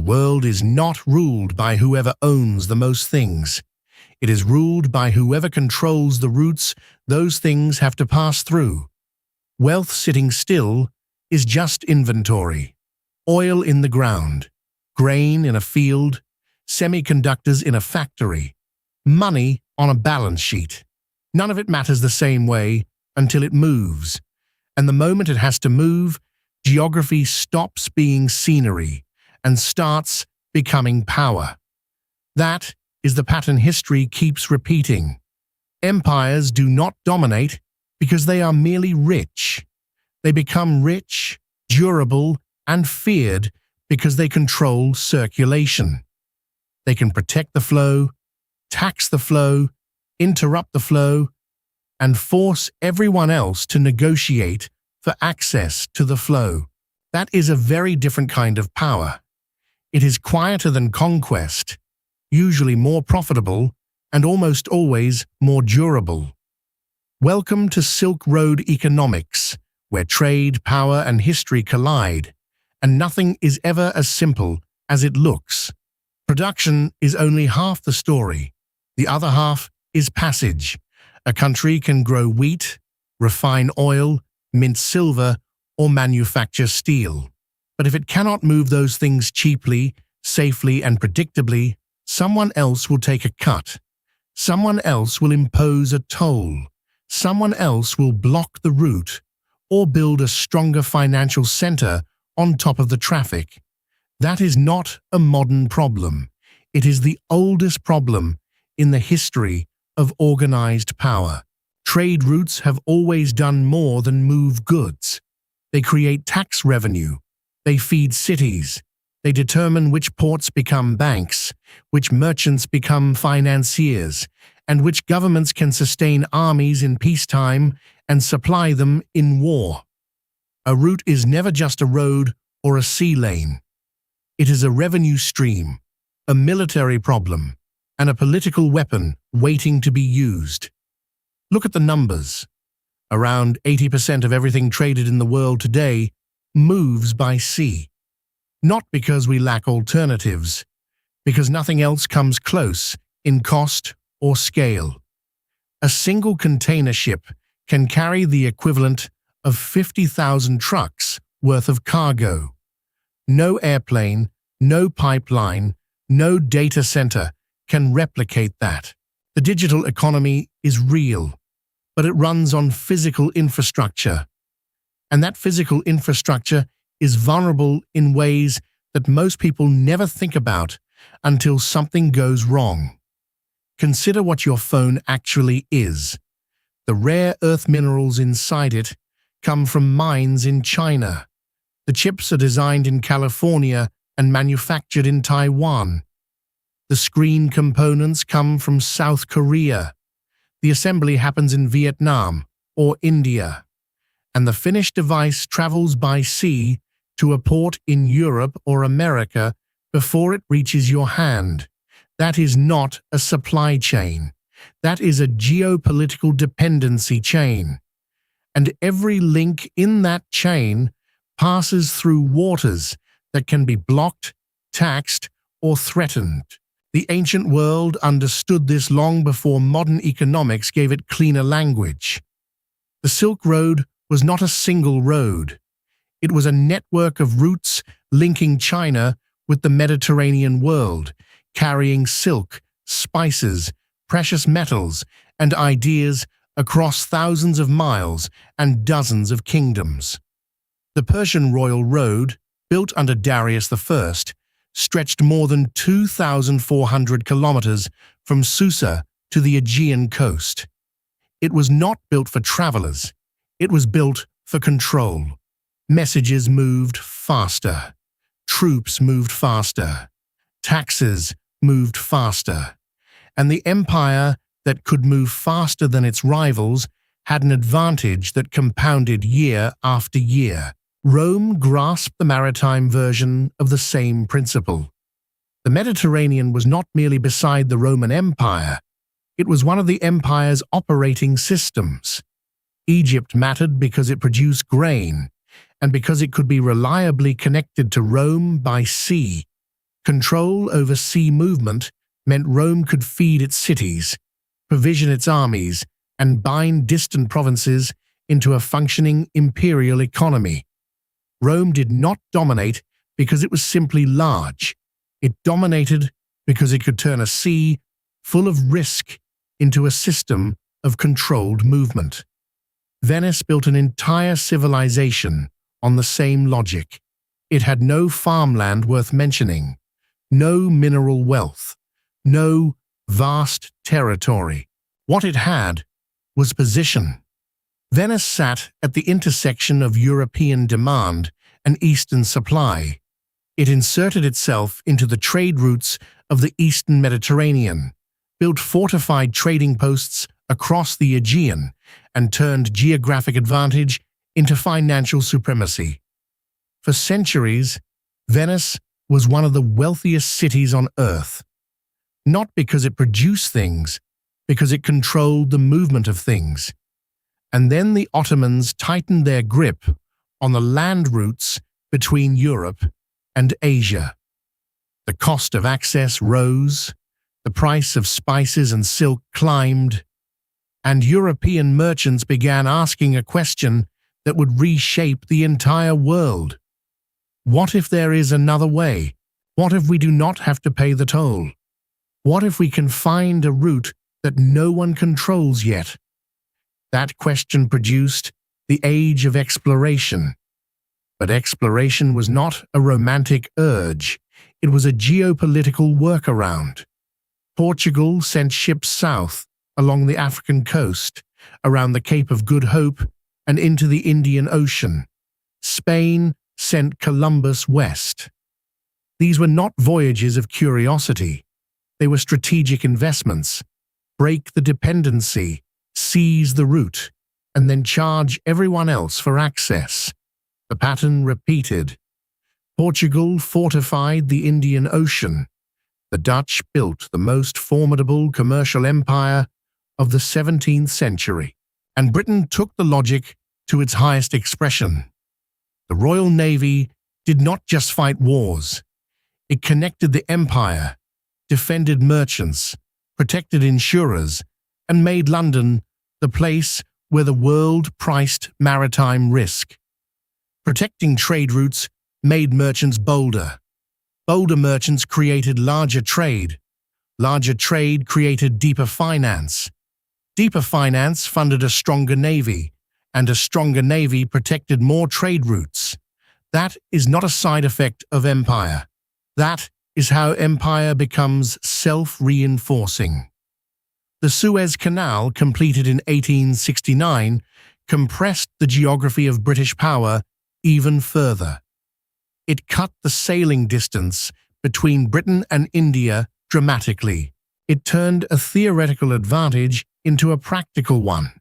world is not ruled by whoever owns the most things. It is ruled by whoever controls the routes those things have to pass through. Wealth sitting still is just inventory. Oil in the ground, grain in a field, semiconductors in a factory, money on a balance sheet. None of it matters the same way until it moves. And the moment it has to move, geography stops being scenery and starts becoming power. That is the pattern history keeps repeating. Empires do not dominate because they are merely rich. They become rich, durable, and feared because they control circulation. They can protect the flow, tax the flow, interrupt the flow, and force everyone else to negotiate for access to the flow. That is a very different kind of power. It is quieter than conquest, usually more profitable, and almost always more durable. Welcome to Silk Road economics, where trade, power, and history collide, and nothing is ever as simple as it looks. Production is only half the story. The other half is passage. A country can grow wheat, refine oil, mint silver, or manufacture steel. But if it cannot move those things cheaply, safely, and predictably, someone else will take a cut. Someone else will impose a toll. Someone else will block the route or build a stronger financial center on top of the traffic. That is not a modern problem. It is the oldest problem in the history of organized power. Trade routes have always done more than move goods. They create tax revenue. They feed cities. They determine which ports become banks, which merchants become financiers, and which governments can sustain armies in peacetime and supply them in war. A route is never just a road or a sea lane. It is a revenue stream, a military problem, and a political weapon waiting to be used. Look at the numbers. Around 80% of everything traded in the world today moves by sea. Not because we lack alternatives, because nothing else comes close in cost or scale. A single container ship can carry the equivalent of 50,000 trucks worth of cargo. No airplane, no pipeline, no data center can replicate that. The digital economy is real, but it runs on physical infrastructure. And that physical infrastructure is vulnerable in ways that most people never think about until something goes wrong. Consider what your phone actually is. The rare earth minerals inside it come from mines in China. The chips are designed in California and manufactured in Taiwan. The screen components come from South Korea. The assembly happens in Vietnam or India. And the finished device travels by sea to a port in Europe or America before it reaches your hand. That is not a supply chain. That is a geopolitical dependency chain. And every link in that chain passes through waters that can be blocked, taxed, or threatened. The ancient world understood this long before modern economics gave it cleaner language. The Silk Road was not a single road. It was a network of routes linking China with the Mediterranean world, carrying silk, spices, precious metals, and ideas across thousands of miles and dozens of kingdoms. The Persian Royal Road, built under Darius I, stretched more than 2,400 kilometers from Susa to the Aegean coast. It was not built for travelers. It was built for control. Messages moved faster. Troops moved faster. Taxes moved faster. And the empire that could move faster than its rivals had an advantage that compounded year after year. Rome grasped the maritime version of the same principle. The Mediterranean was not merely beside the Roman Empire, it was one of the empire's operating systems. Egypt mattered because it produced grain, and because it could be reliably connected to Rome by sea. Control over sea movement meant Rome could feed its cities, provision its armies, and bind distant provinces into a functioning imperial economy. Rome did not dominate because it was simply large. It dominated because it could turn a sea full of risk into a system of controlled movement. Venice built an entire civilization on the same logic. It had no farmland worth mentioning, no mineral wealth, no vast territory. What it had was position. Venice sat at the intersection of European demand and Eastern supply. It inserted itself into the trade routes of the Eastern Mediterranean, built fortified trading posts across the Aegean, and turned geographic advantage into financial supremacy. For centuries, Venice was one of the wealthiest cities on earth, not because it produced things, because it controlled the movement of things. And then the Ottomans tightened their grip on the land routes between Europe and Asia. The cost of access rose, the price of spices and silk climbed, and European merchants began asking a question that would reshape the entire world. What if there is another way? What if we do not have to pay the toll? What if we can find a route that no one controls yet? That question produced the age of exploration. But exploration was not a romantic urge. It was a geopolitical workaround. Portugal sent ships south along the African coast, around the Cape of Good Hope, and into the Indian Ocean. Spain sent Columbus west. These were not voyages of curiosity. They were strategic investments. Break the dependency, seize the route, and then charge everyone else for access. The pattern repeated. Portugal fortified the Indian Ocean. The Dutch built the most formidable commercial empire of the 17th century, and Britain took the logic to its highest expression. The Royal Navy did not just fight wars. It connected the empire, defended merchants, protected insurers, and made London the place where the world priced maritime risk. Protecting trade routes made merchants bolder. Bolder merchants created larger trade. Larger trade created deeper finance. Deeper finance funded a stronger navy, and a stronger navy protected more trade routes. That is not a side effect of empire. That is how empire becomes self-reinforcing. The Suez Canal, completed in 1869, compressed the geography of British power even further. It cut the sailing distance between Britain and India dramatically. It turned a theoretical advantage into a practical one.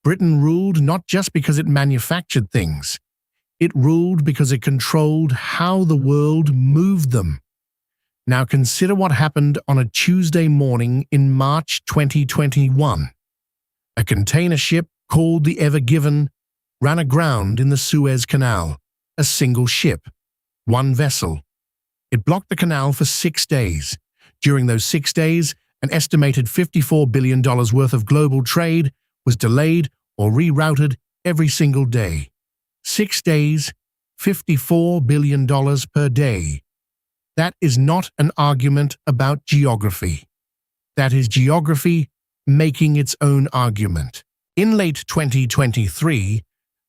Britain ruled not just because it manufactured things. It ruled because it controlled how the world moved them. Now consider what happened on a Tuesday morning in March 2021. A container ship called the Ever Given ran aground in the Suez Canal. A single ship, one vessel. It blocked the canal for 6 days. During those 6 days, an estimated $54 billion worth of global trade was delayed or rerouted every single day. 6 days, $54 billion per day. That is not an argument about geography. That is geography making its own argument. In late 2023,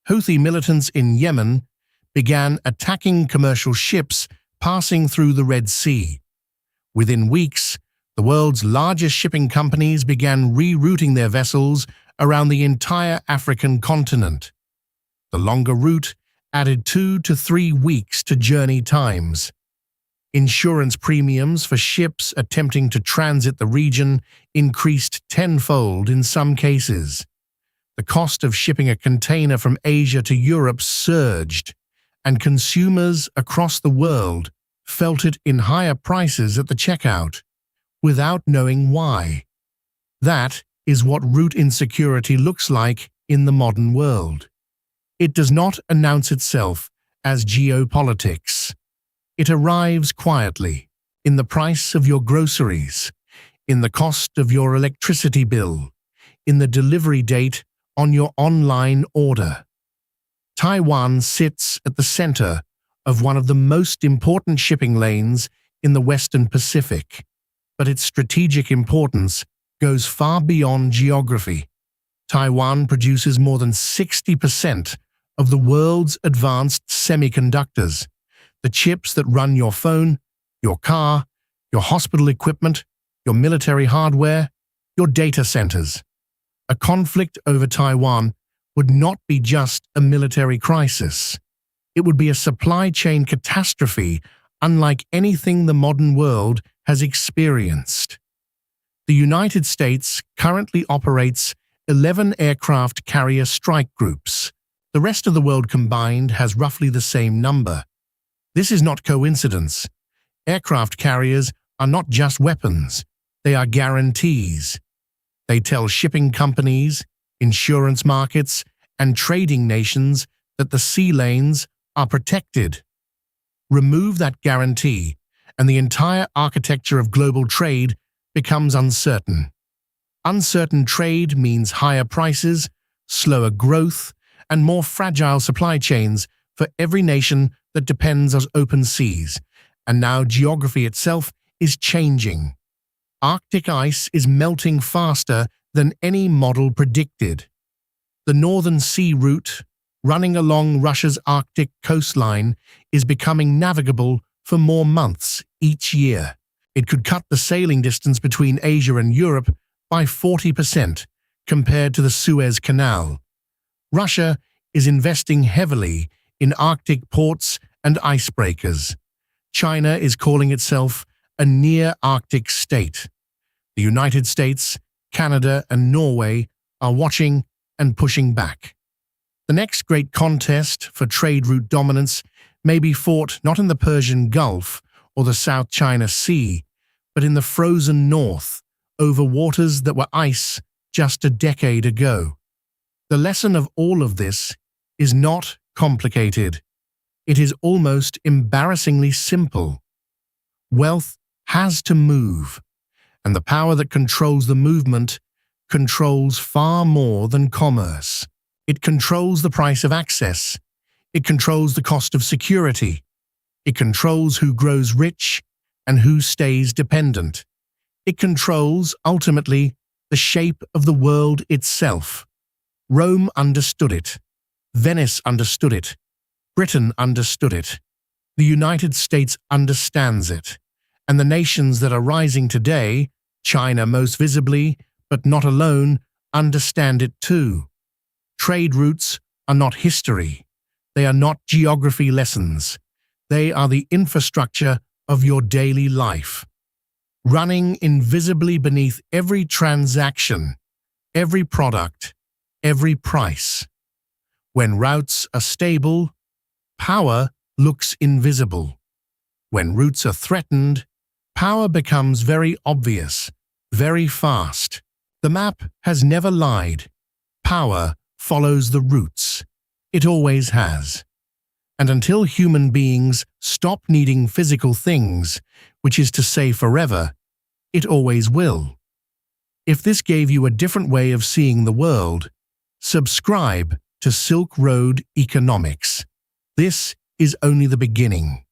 Houthi militants in Yemen began attacking commercial ships passing through the Red Sea. Within weeks, the world's largest shipping companies began rerouting their vessels around the entire African continent. The longer route added 2 to 3 weeks to journey times. Insurance premiums for ships attempting to transit the region increased tenfold in some cases. The cost of shipping a container from Asia to Europe surged, and consumers across the world felt it in higher prices at the checkout, without knowing why. That is what route insecurity looks like in the modern world. It does not announce itself as geopolitics. It arrives quietly. in the price of your groceries, in the cost of your electricity bill, in the delivery date on your online order. Taiwan sits at the center of one of the most important shipping lanes in the Western Pacific, but its strategic importance goes far beyond geography. Taiwan produces more than 60% of the world's advanced semiconductors, the chips that run your phone, your car, your hospital equipment, your military hardware, your data centers. A conflict over Taiwan would not be just a military crisis. It would be a supply chain catastrophe unlike anything the modern world has experienced. The United States currently operates 11 aircraft carrier strike groups. The rest of the world combined has roughly the same number. This is not coincidence. Aircraft carriers are not just weapons, they are guarantees. They tell shipping companies, insurance markets, and trading nations that the sea lanes are protected. Remove that guarantee, and the entire architecture of global trade becomes uncertain. Uncertain trade means higher prices, slower growth, and more fragile supply chains for every nation that depends on open seas. And now geography itself is changing. Arctic ice is melting faster than any model predicted. The Northern Sea route, running along Russia's Arctic coastline, is becoming navigable for more months each year. It could cut the sailing distance between Asia and Europe by 40% compared to the Suez Canal. Russia is investing heavily in Arctic ports and icebreakers. China is calling itself a near-Arctic state. The United States, Canada, and Norway are watching and pushing back. The next great contest for trade route dominance may be fought not in the Persian Gulf or the South China Sea, but in the frozen north, over waters that were ice just a decade ago. The lesson of all of this is not complicated. It is almost embarrassingly simple. Wealth has to move, and the power that controls the movement controls far more than commerce. It controls the price of access. It controls the cost of security. It controls who grows rich and who stays dependent. It controls, ultimately, the shape of the world itself. Rome understood it. Venice understood it. Britain understood it. The United States understands it. And the nations that are rising today, China most visibly, but not alone, understand it too. Trade routes are not history. They are not geography lessons. They are the infrastructure of your daily life, running invisibly beneath every transaction, every product, every price. When routes are stable, power looks invisible. When routes are threatened, power becomes very obvious, very fast. The map has never lied. Power follows the routes. It always has. And until human beings stop needing physical things, which is to say forever, it always will. If this gave you a different way of seeing the world, subscribe to Silk Road Economics. This is only the beginning.